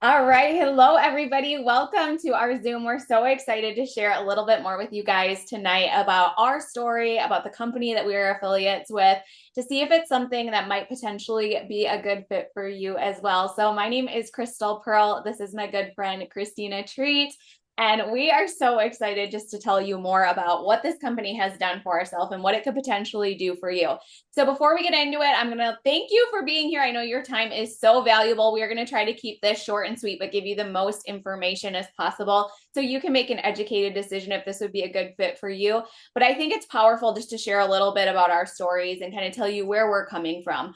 All right. Hello, everybody. Welcome to our Zoom. We're so excited to share a little bit more with you guys tonight about our story, about the company that we are affiliates with, to see if it's something that might potentially be a good fit for you as well. So, my name is Crystal Pearl. This is my good friend, Christina Treat. And we are so excited just to tell you more about what this company has done for ourselves and what it could potentially do for you. So before we get into it, I'm going to thank you for being here. I know your time is so valuable. We are going to try to keep this short and sweet, but give you the most information as possible so you can make an educated decision if this would be a good fit for you. But I think it's powerful just to share a little bit about our stories and kind of tell you where we're coming from.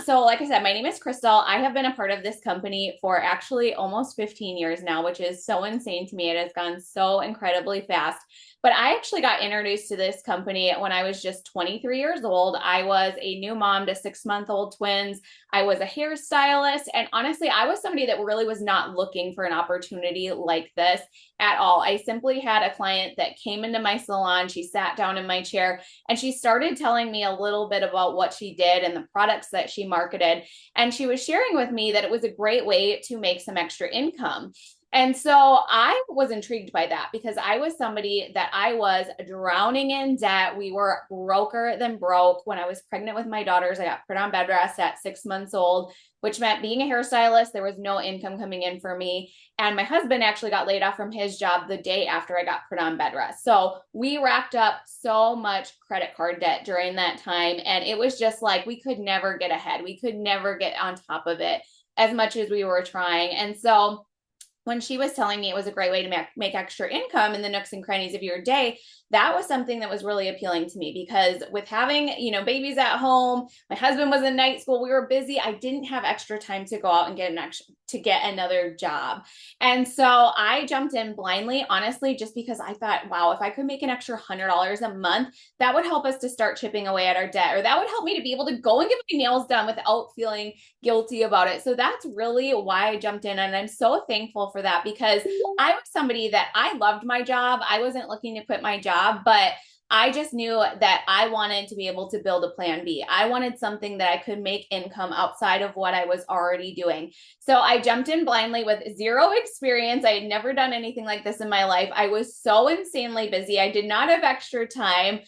So like I said, my name is Crystal. I have been a part of this company for actually almost 15 years now, which is so insane to me. It has gone so incredibly fast. But I actually got introduced to this company when I was just 23 years old. I was a new mom to 6-month-old twins. I was a hairstylist. And honestly, I was somebody that really was not looking for an opportunity like this at all. I simply had a client that came into my salon. She sat down in my chair and she started telling me a little bit about what she did and the products that she marketed. And she was sharing with me that it was a great way to make some extra income. And so I was intrigued by that because I was somebody that I was drowning in debt. We were broker than broke. When I was pregnant with my daughters, I got put on bed rest at 6 months old, which meant being a hairstylist, there was no income coming in for me. And my husband actually got laid off from his job the day after I got put on bed rest. So we racked up so much credit card debt during that time. And it was just like we could never get ahead. We could never get on top of it as much as we were trying. And so when she was telling me it was a great way to make extra income in the nooks and crannies of your day, that was something that was really appealing to me because with having, babies at home, my husband was in night school, we were busy. I didn't have extra time to go out and get another job. And so I jumped in blindly, honestly, just because I thought, wow, if I could make an extra $100 a month, that would help us to start chipping away at our debt, or that would help me to be able to go and get my nails done without feeling guilty about it. So that's really why I jumped in. And I'm so thankful for that because I was somebody that I loved my job. I wasn't looking to quit my job, but I just knew that I wanted to be able to build a plan B. I wanted something that I could make income outside of what I was already doing. So I jumped in blindly with zero experience. I had never done anything like this in my life. I was so insanely busy. I did not have extra time.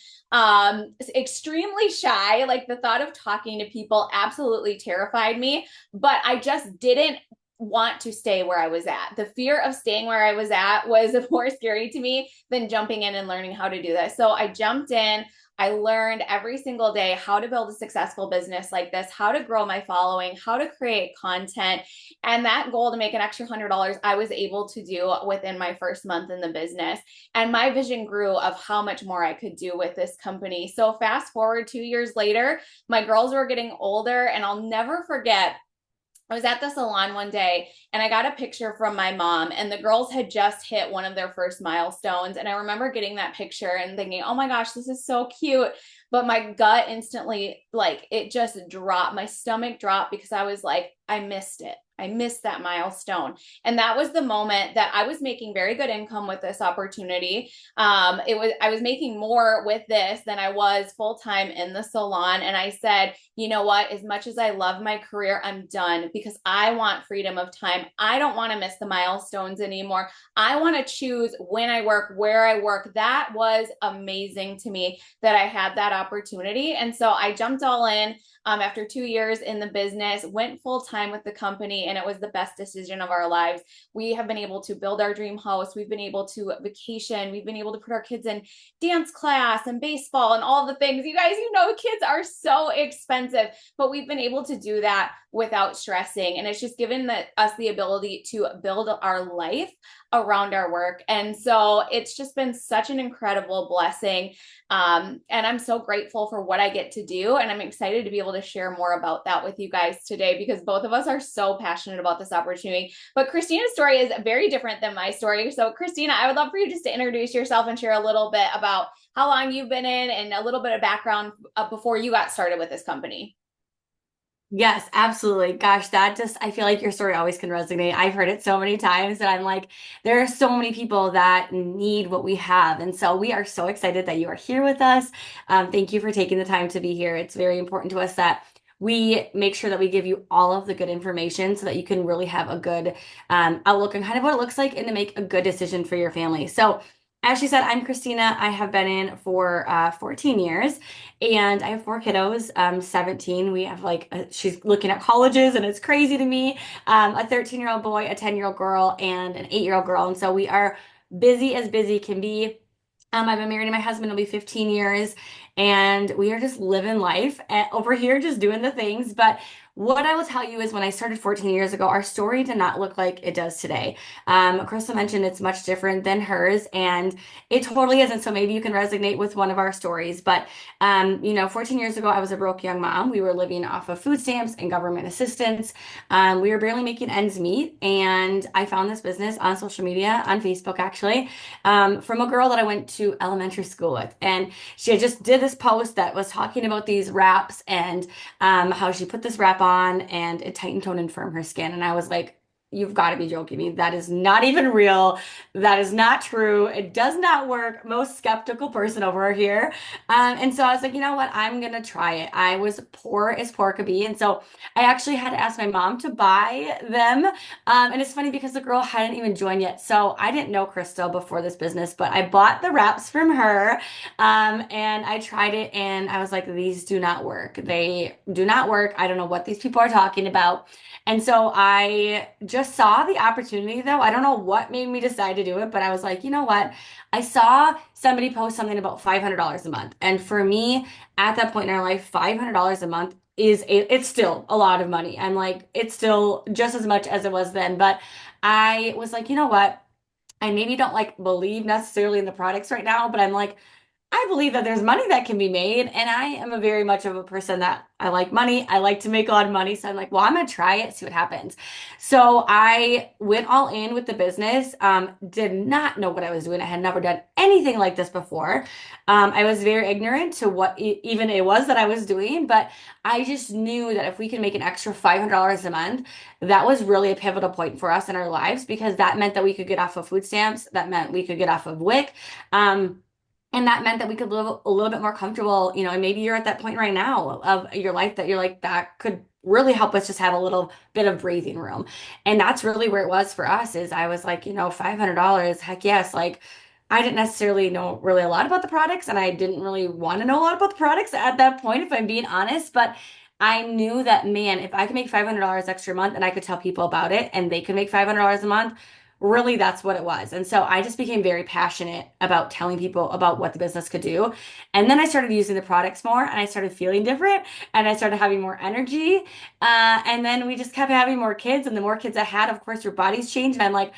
Extremely shy. Like the thought of talking to people absolutely terrified me, but I just didn't want to stay where I was at. The fear of staying where I was at was more scary to me than jumping in and learning how to do this. So I jumped in. I learned every single day how to build a successful business like this, how to grow my following, how to create content. And that goal to make an extra $100, I was able to do within my first month in the business. And my vision grew of how much more I could do with this company. So fast forward 2 years later, my girls were getting older, and I'll never forget I was at the salon one day and I got a picture from my mom, and the girls had just hit one of their first milestones. And I remember getting that picture and thinking, oh my gosh, this is so cute. But my gut instantly, like, it just dropped. My stomach dropped because I was like, I missed it. I missed that milestone. And that was the moment that I was making very good income with this opportunity. I was making more with this than I was full time in the salon. And I said, you know what? As much as I love my career, I'm done because I want freedom of time. I don't want to miss the milestones anymore. I want to choose when I work, where I work. That was amazing to me that I had that opportunity. And so I jumped all in. After 2 years in the business, went full time with the company, and it was the best decision of our lives. We have been able to build our dream house. We've been able to vacation. We've been able to put our kids in dance class and baseball and all the things. You guys, kids are so expensive, but we've been able to do that without stressing. And it's just given us the ability to build our life around our work. And so it's just been such an incredible blessing. And I'm so grateful for what I get to do. And I'm excited to be able to share more about that with you guys today because both of us are so passionate about this opportunity. But Christina's story is very different than my story. So Christina, I would love for you just to introduce yourself and share a little bit about how long you've been in and a little bit of background before you got started with this company. Yes, absolutely. Gosh, I feel like your story always can resonate. I've heard it so many times, and I'm like, there are so many people that need what we have. And so we are so excited that you are here with us. Thank you for taking the time to be here. It's very important to us that we make sure that we give you all of the good information so that you can really have a good outlook on kind of what it looks like and to make a good decision for your family. So, as she said, I'm Christina. I have been in for 14 years and I have four kiddos, 17. We have she's looking at colleges and it's crazy to me. A 13-year-old boy, a 10-year-old girl, and an 8-year-old girl. And so we are busy as busy can be. I've been married to my husband, it'll be 15 years, and we are just living life over here, just doing the things. But what I will tell you is when I started 14 years ago, our story did not look like it does today. Crystal mentioned it's much different than hers, and it totally isn't. So maybe you can resonate with one of our stories. But, 14 years ago, I was a broke young mom. We were living off of food stamps and government assistance. We were barely making ends meet, and I found this business on social media, on Facebook actually, from a girl that I went to elementary school with. And she had just did this post that was talking about these wraps and how she put this wrap on and it tightened, toned, and firmed her skin. And I was like, you've got to be joking me. That is not even real. That is not true. It does not work. Most skeptical person over here. And so I was like, you know what? I'm going to try it. I was poor as poor could be. And so I actually had to ask my mom to buy them. And it's funny because the girl hadn't even joined yet. So I didn't know Crystal before this business, but I bought the wraps from her. And I tried it and I was like, these do not work. They do not work. I don't know what these people are talking about. And so I just saw the opportunity though. I don't know what made me decide to do it, but I was like, you know what? I saw somebody post something about $500 a month. And for me, at that point in our life, $500 a month it's still a lot of money. I'm like, it's still just as much as it was then. But I was like, you know what? I maybe don't like believe necessarily in the products right now, but I'm like, I believe that there's money that can be made, and I am a very much of a person that I like money. I like to make a lot of money, so I'm like, well, I'm gonna try it, see what happens. So I went all in with the business. Did not know what I was doing. I had never done anything like this before. I was very ignorant to what even it was that I was doing, but I just knew that if we could make an extra $500 a month, that was really a pivotal point for us in our lives because that meant that we could get off of food stamps. That meant we could get off of WIC. And that meant that we could live a little bit more comfortable, and maybe you're at that point right now of your life that you're like, that could really help us just have a little bit of breathing room. And that's really where it was for us is I was like, $500, heck yes. Like I didn't necessarily know really a lot about the products and I didn't really want to know a lot about the products at that point, if I'm being honest. But I knew that, man, if I could make $500 extra a month and I could tell people about it and they could make $500 a month, really that's what it was. And so I just became very passionate about telling people about what the business could do. And then I started using the products more and I started feeling different and I started having more energy. And then we just kept having more kids. And the more kids I had, of course, your bodies changed. And I'm like,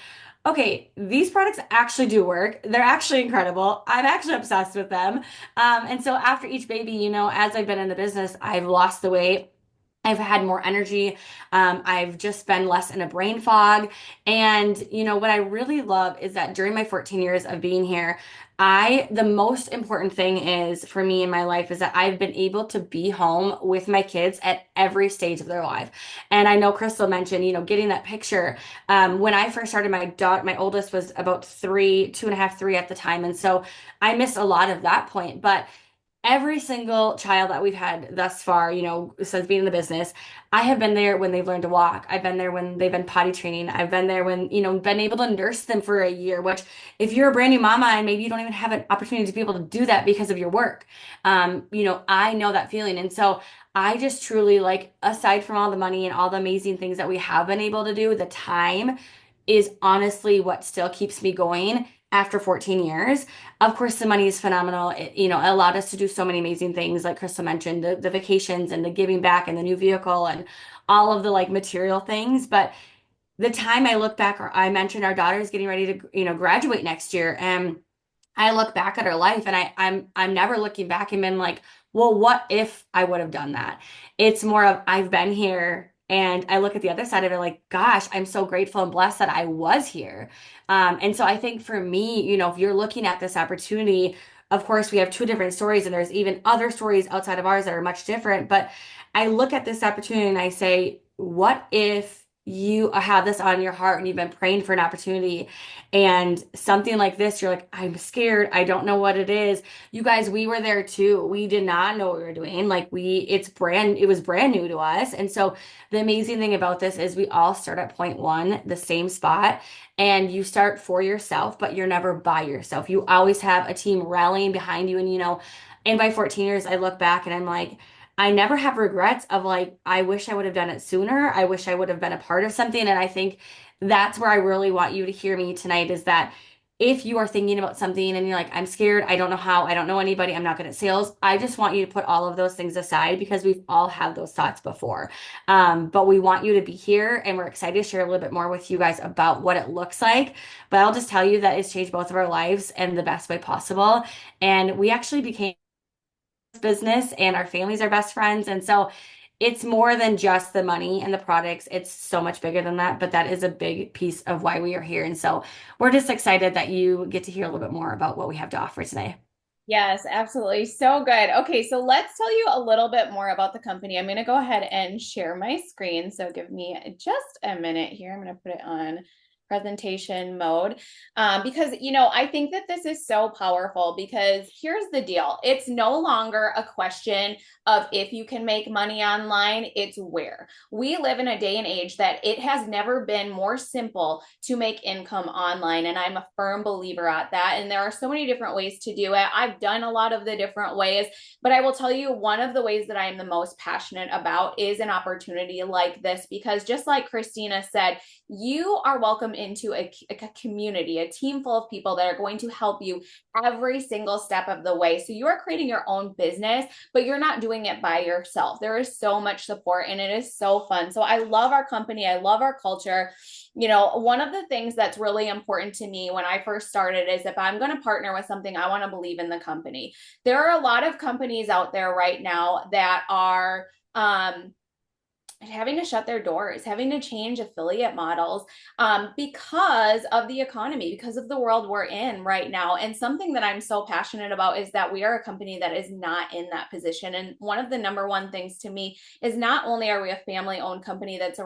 okay, these products actually do work. They're actually incredible. I'm actually obsessed with them. And so after each baby, as I've been in the business, I've lost the weight. I've had more energy. I've just been less in a brain fog. And, what I really love is that during my 14 years of being here, the most important thing is for me in my life is that I've been able to be home with my kids at every stage of their life. And I know Crystal mentioned, getting that picture. When I first started, my oldest was about 2.5, 3 at the time. And so I missed a lot of that point. But every single child that we've had thus far, since being in the business, I have been there when they've learned to walk. I've been there when they've been potty training. I've been there when, been able to nurse them for a year, which if you're a brand new mama and maybe you don't even have an opportunity to be able to do that because of your work, I know that feeling. And so I just truly like, aside from all the money and all the amazing things that we have been able to do, the time is honestly what still keeps me going after 14 years. Of course, the money is phenomenal. It allowed us to do so many amazing things, like Crystal mentioned, the vacations and the giving back and the new vehicle and all of the like material things. But the time I look back, or I mentioned our daughter is getting ready to, graduate next year, and I look back at her life, and I'm never looking back and been like, well, what if I would have done that? It's more of I've been here. And I look at the other side of it like, gosh, I'm so grateful and blessed that I was here. And so I think for me, if you're looking at this opportunity, of course, we have two different stories, and there's even other stories outside of ours that are much different. But I look at this opportunity and I say, what if you have this on your heart and you've been praying for an opportunity and something like this, you're like, I'm scared. I don't know what it is. You guys, we were there too. We did not know what we were doing. It was brand new to us. And so the amazing thing about this is we all start at point one, the same spot, and you start for yourself, but you're never by yourself. You always have a team rallying behind you. And, and by 14 years, I look back and I'm like, I never have regrets of like, I wish I would have done it sooner. I wish I would have been a part of something. And I think that's where I really want you to hear me tonight is that if you are thinking about something and you're like, I'm scared, I don't know how, I don't know anybody, I'm not good at sales, I just want you to put all of those things aside because we've all had those thoughts before. But we want you to be here and we're excited to share a little bit more with you guys about what it looks like. But I'll just tell you that it's changed both of our lives in the best way possible. And we actually became business and our families are best friends. And so it's more than just the money and the products. It's so much bigger than that, but that is a big piece of why we are here. And so we're just excited that you get to hear a little bit more about what we have to offer today. Yes, absolutely. So good. Okay, so let's tell you a little bit more about the company. I'm going to go ahead and share my screen. So give me just a minute here. I'm going to put it on presentation mode because, I think that this is so powerful because here's the deal. It's no longer a question of if you can make money online, it's where. We live in a day and age that it has never been more simple to make income online. And I'm a firm believer at that. And there are so many different ways to do it. I've done a lot of the different ways, but I will tell you one of the ways that I am the most passionate about is an opportunity like this, because just like Christina said, you are welcome into a community, a team full of people that are going to help you every single step of the way. So you are creating your own business, but you're not doing it by yourself. There is so much support and it is so fun. So I love our company. I love our culture. One of the things that's really important to me when I first started is if I'm going to partner with something, I want to believe in the company. There are a lot of companies out there right now that are, having to shut their doors, having to change affiliate models because of the economy, because of the world we're in right now. And something that I'm so passionate about is that we are a company that is not in that position. And one of the number one things to me is not only are we a family-owned company that's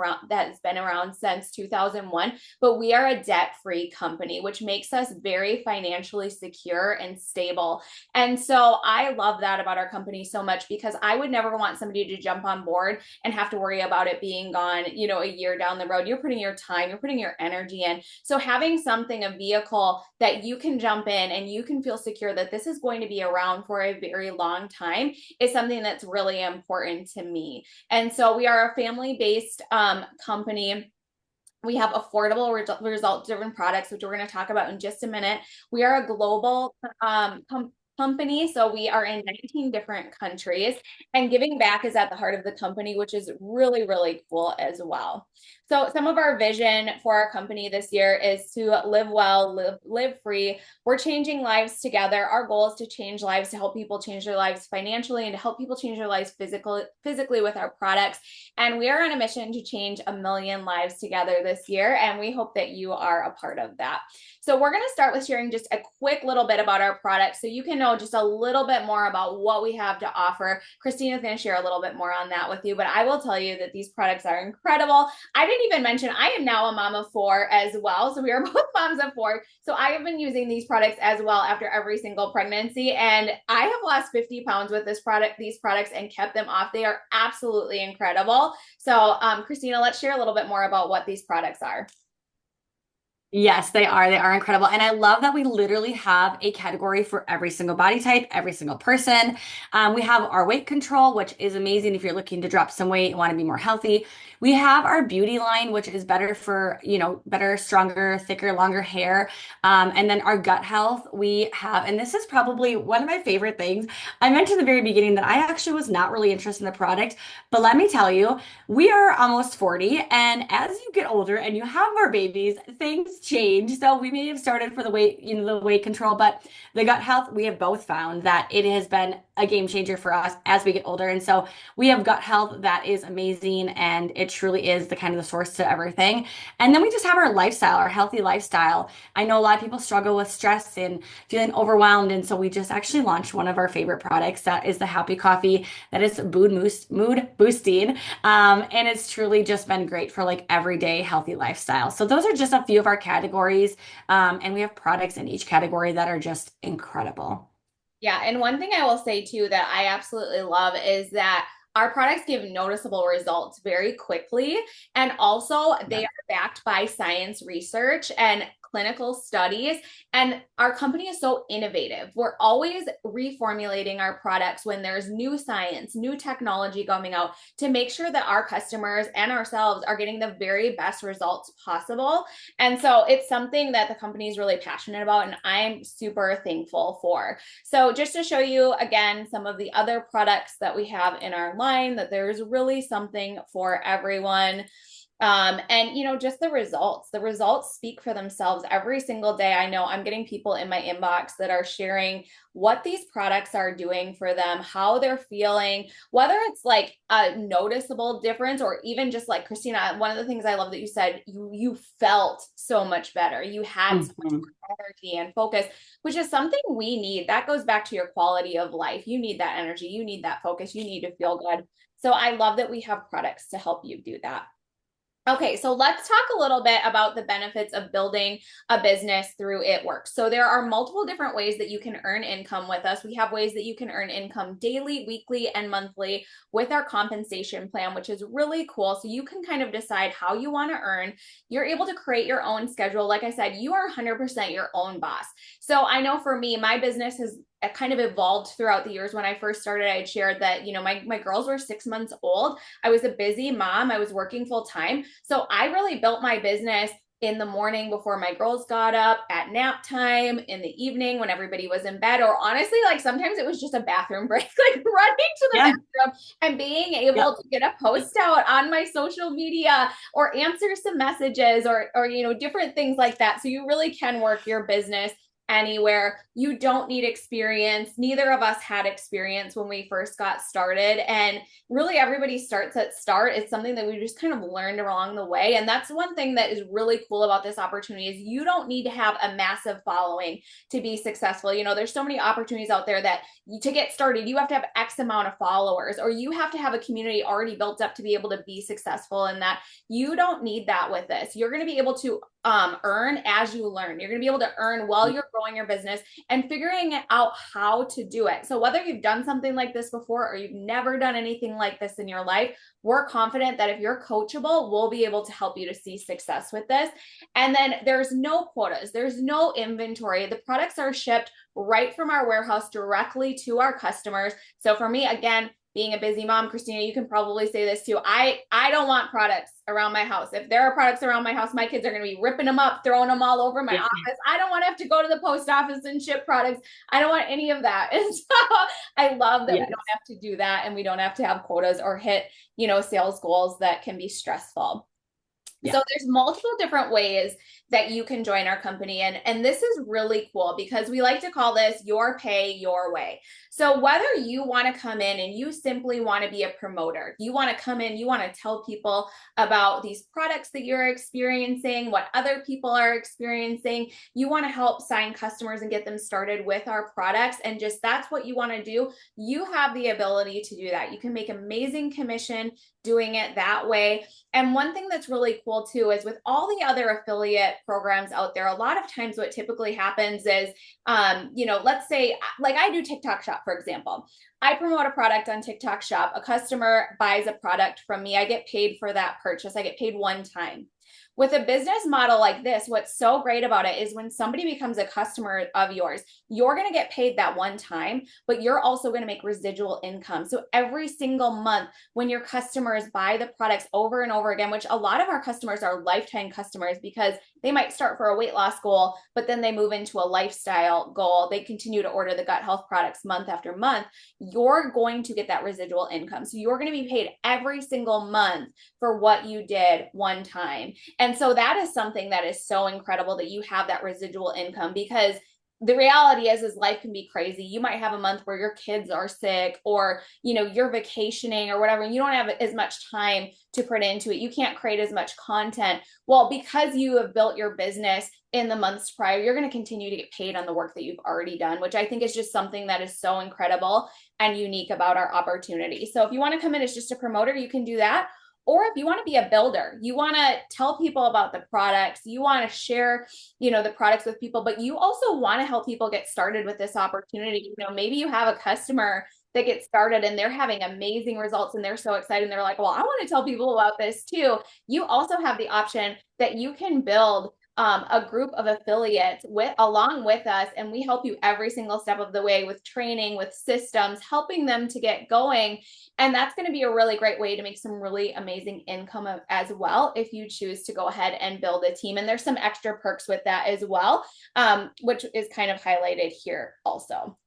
been around since 2001, but we are a debt-free company, which makes us very financially secure and stable. And so I love that about our company so much because I would never want somebody to jump on board and have to worry about it being gone, a year down the road. You're putting your time, you're putting your energy in. So having something, a vehicle that you can jump in and you can feel secure that this is going to be around for a very long time is something that's really important to me. And so we are a family-based company. We have affordable result-driven products, which we're going to talk about in just a minute. We are a global company. So we are in 19 different countries, and giving back is at the heart of the company, which is really, really cool as well. So some of our vision for our company this year is to live well, live free. We're changing lives together. Our goal is to change lives, to help people change their lives financially and to help people change their lives physically with our products. And we are on a mission to change 1 million lives together this year. And we hope that you are a part of that. So we're going to start with sharing just a quick little bit about our products so you can know just a little bit more about what we have to offer. Christina's going to share a little bit more on that with you, but I will tell you that these products are incredible. I didn't even mention I am now a mom of 4 as well. So we are both moms of 4. So I have been using these products as well after every single pregnancy. And I have lost 50 pounds with these products and kept them off. They are absolutely incredible. So Christina, let's share a little bit more about what these products are. Yes, they are. They are incredible. And I love that we literally have a category for every single body type, every single person. We have our weight control, which is amazing if you're looking to drop some weight and want to be more healthy. We have our beauty line, which is better for, better, stronger, thicker, longer hair. And then our gut health, we have, and this is probably one of my favorite things. I mentioned in the very beginning that I actually was not really interested in the product, but let me tell you, we are almost 40. And as you get older and you have more babies, things change. So we may have started for the weight, the weight control, but the gut health, we have both found that it has been a game changer for us as we get older. And so we have gut health that is amazing, and it truly is the kind of the source to everything. And then we just have our lifestyle, our healthy lifestyle. I know a lot of people struggle with stress and feeling overwhelmed. And so we just actually launched one of our favorite products that is the Happy Coffee that is mood boosting. And it's truly just been great for like everyday healthy lifestyle. So those are just a few of our categories. And we have products in each category that are just incredible. Yeah, and one thing I will say too that I absolutely love is that our products give noticeable results very quickly. And also, they Yeah. are backed by science research and clinical studies. And our company is so innovative. We're always reformulating our products when there's new science, new technology coming out to make sure that our customers and ourselves are getting the very best results possible. And so it's something that the company is really passionate about, and I'm super thankful for. So just to show you again some of the other products that we have in our line, that there's really something for everyone. And just the results speak for themselves every single day. I know I'm getting people in my inbox that are sharing what these products are doing for them, how they're feeling, whether it's like a noticeable difference or even just like Christina, one of the things I love that you said, you felt so much better. You had so much Mhm. energy and focus, which is something we need. That goes back to your quality of life. You need that energy, you need that focus, you need to feel good. So I love that we have products to help you do that. Okay, so let's talk a little bit about the benefits of building a business through It Works. So there are multiple different ways that you can earn income with us. We have ways that you can earn income daily, weekly, and monthly with our compensation plan, which is really cool. So you can kind of decide how you want to earn. You're able to create your own schedule. Like I said, you are 100% your own boss. So I know for me, my business has kind of evolved throughout the years. When I first started, I had shared that, my girls were 6 months old. I was a busy mom. I was working full time. So I really built my business in the morning before my girls got up, at nap time, in the evening when everybody was in bed, or honestly, like sometimes it was just a bathroom break, like running to the Yeah. bathroom and being able Yep. to get a post out on my social media or answer some messages or different things like that. So you really can work your business anywhere. You don't need experience. Neither of us had experience when we first got started. And really everybody starts at start. It's something that we just kind of learned along the way. And that's one thing that is really cool about this opportunity is you don't need to have a massive following to be successful. There's so many opportunities out there that to get started, you have to have X amount of followers, or you have to have a community already built up to be able to be successful in that. You don't need that with this. You're going to be able to earn as you learn. You're going to be able to earn while you're growing your business and figuring out how to do it. So whether you've done something like this before or you've never done anything like this in your life, we're confident that if you're coachable, we'll be able to help you to see success with this. And then there's no quotas, there's no inventory. The products are shipped right from our warehouse directly to our customers. So for me, again, being a busy mom, Christina, you can probably say this too. I don't want products around my house. If there are products around my house, my kids are going to be ripping them up, throwing them all over my Yeah. office. I don't want to have to go to the post office and ship products. I don't want any of that. And so I love that we Yes. don't have to do that, and we don't have to have quotas or hit, sales goals that can be stressful. Yeah. So there's multiple different ways that you can join our company, and this is really cool because we like to call this your pay your way. So whether you want to come in and you simply want to be a promoter, you want to come in, you want to tell people about these products that you're experiencing, what other people are experiencing, you want to help sign customers and get them started with our products, and just that's what you want to do, you have the ability to do that. You can make amazing commission doing it that way. And one thing that's really cool too is with all the other affiliate programs out there, a lot of times what typically happens is, let's say like I do TikTok Shop, for example. I promote a product on TikTok Shop. A customer buys a product from me. I get paid for that purchase. I get paid one time. With a business model like this, what's so great about it is when somebody becomes a customer of yours, you're going to get paid that one time, but you're also going to make residual income. So every single month, when your customers buy the products over and over again, which a lot of our customers are lifetime customers because they might start for a weight loss goal, but then they move into a lifestyle goal. They continue to order the gut health products month after month. You're going to get that residual income. So you're going to be paid every single month for what you did one time. And so that is something that is so incredible that you have that residual income, because the reality is life can be crazy. You might have a month where your kids are sick, or, you know, you're vacationing or whatever, and you don't have as much time to put into it. You can't create as much content. Well, because you have built your business in the months prior, you're going to continue to get paid on the work that you've already done, which I think is just something that is so incredible and unique about our opportunity. So if you want to come in as just a promoter, you can do that. Or if you want to be a builder, you want to tell people about the products, you want to share, you know, the products with people, but you also want to help people get started with this opportunity. You know, maybe you have a customer that gets started and they're having amazing results and they're so excited and they're like, well, I want to tell people about this too. You also have the option that you can build a group of affiliates along with us, and we help you every single step of the way with training, with systems, helping them to get going. And that's going to be a really great way to make some really amazing income as well if you choose to go ahead and build a team. And there's some extra perks with that as well, which is kind of highlighted here also.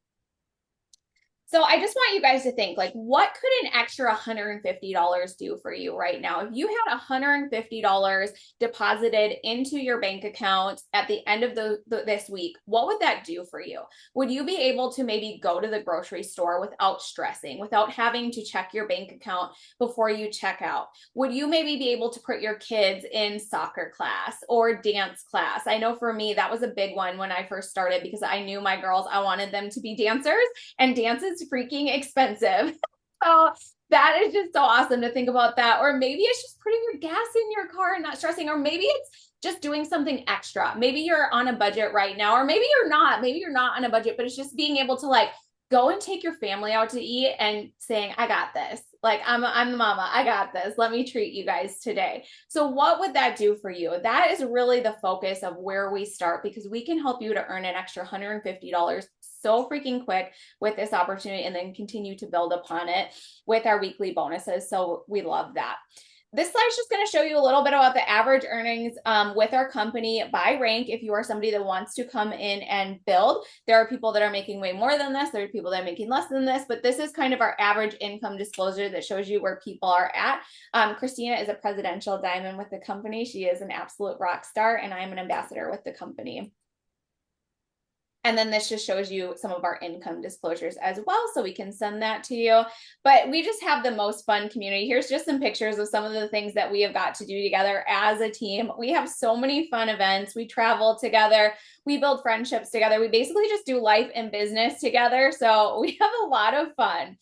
So I just want you guys to think, like, what could an extra $150 do for you right now? If you had $150 deposited into your bank account at the end of this week, what would that do for you? Would you be able to maybe go to the grocery store without stressing, without having to check your bank account before you check out? Would you maybe be able to put your kids in soccer class or dance class? I know for me, that was a big one when I first started, because I knew my girls, I wanted them to be dancers, and dances freaking expensive. So that is just so awesome to think about that. Or maybe it's just putting your gas in your car and not stressing, or maybe it's just doing something extra. Maybe you're on a budget right now, or maybe you're not. Maybe you're not on a budget, but it's just being able to like go and take your family out to eat and saying, I got this. Like, I'm the mama. I got this. Let me treat you guys today. So what would that do for you? That is really the focus of where we start, because we can help you to earn an extra $150 so freaking quick with this opportunity, and then continue to build upon it with our weekly bonuses. So we love that. This slide is just going to show you a little bit about the average earnings with our company by rank. If you are somebody that wants to come in and build, there are people that are making way more than this. There are people that are making less than this, but this is kind of our average income disclosure that shows you where people are at. Christina is a presidential diamond with the company. She is an absolute rock star, and I'm an ambassador with the company. And then this just shows you some of our income disclosures as well, so we can send that to you. But we just have the most fun community. Here's just some pictures of some of the things that we have got to do together as a team. We have so many fun events. We travel together. We build friendships together. We basically just do life and business together. So we have a lot of fun.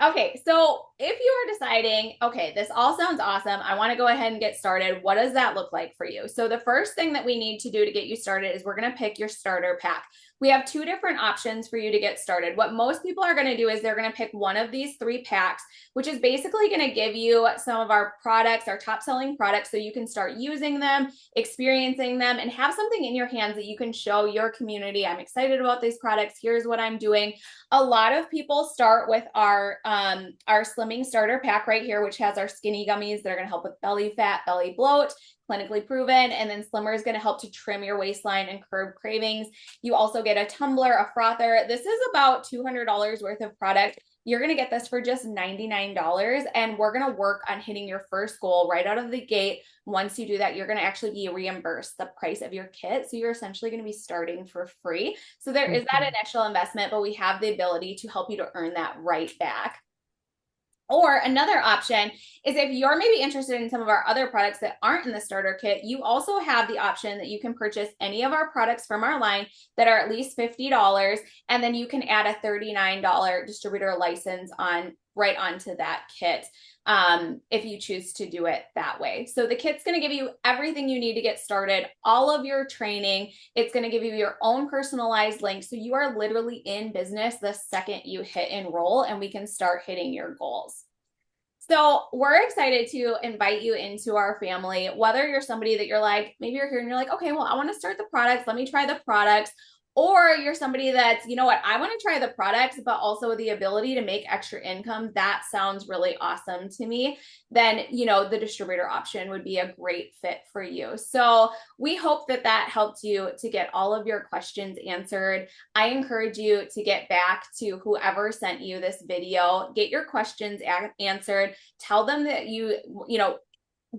Okay, so if you are deciding, okay, this all sounds awesome, I want to go ahead and get started, what does that look like for you? So the first thing that we need to do to get you started is we're going to pick your starter pack. We have two different options for you to get started. What most people are going to do is they're going to pick one of these 3 packs, which is basically going to give you some of our products, our top selling products, so you can start using them, experiencing them, and have something in your hands that you can show your community. I'm excited about these products. Here's what I'm doing. A lot of people start with our slimming starter pack right here, which has our skinny gummies that are going to help with belly fat, belly bloat, clinically proven. And then Slimmer is going to help to trim your waistline and curb cravings. You also get a tumbler, a frother. This is about $200 worth of product. You're going to get this for just $99, and we're going to work on hitting your first goal right out of the gate. Once you do that, you're going to actually be reimbursed the price of your kit. So you're essentially going to be starting for free. So there is that initial investment, but we have the ability to help you to earn that right back. Or another option is if you're maybe interested in some of our other products that aren't in the starter kit, you also have the option that you can purchase any of our products from our line that are at least $50, and then you can add a $39 distributor license right onto that kit if you choose to do it that way. So the kit's going to give you everything you need to get started, all of your training. It's going to give you your own personalized link. So you are literally in business the second you hit enroll, and we can start hitting your goals. So we're excited to invite you into our family, whether you're somebody that you're like, maybe you're here and you're like, okay, well, I want to start the products. Let me try the products. Or you're somebody that's, you know what, I want to try the products, but also the ability to make extra income. That sounds really awesome to me. Then, you know, the distributor option would be a great fit for you. So we hope that that helped you to get all of your questions answered. I encourage you to get back to whoever sent you this video, get your questions answered, tell them that you know,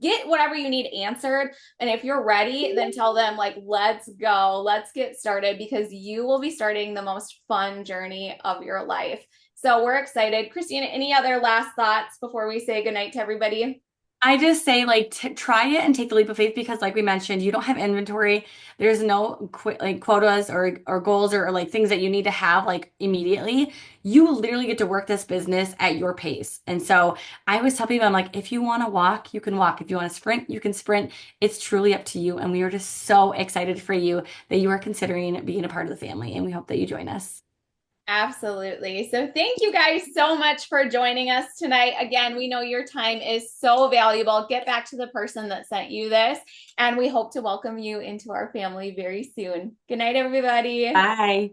get whatever you need answered. And if you're ready, then tell them, like, let's go, let's get started, because you will be starting the most fun journey of your life. So we're excited. Christina, any other last thoughts before we say goodnight to everybody? I just say like try it and take the leap of faith because like we mentioned, you don't have inventory. There's no like quotas or goals or like things that you need to have like immediately. You literally get to work this business at your pace. And so I always tell people, I'm like, if you want to walk, you can walk. If you want to sprint, you can sprint. It's truly up to you. And we are just so excited for you that you are considering being a part of the family. And we hope that you join us. Absolutely. So thank you guys so much for joining us tonight. Again, we know your time is so valuable. Get back to the person that sent you this, and we hope to welcome you into our family very soon. Good night, everybody. Bye.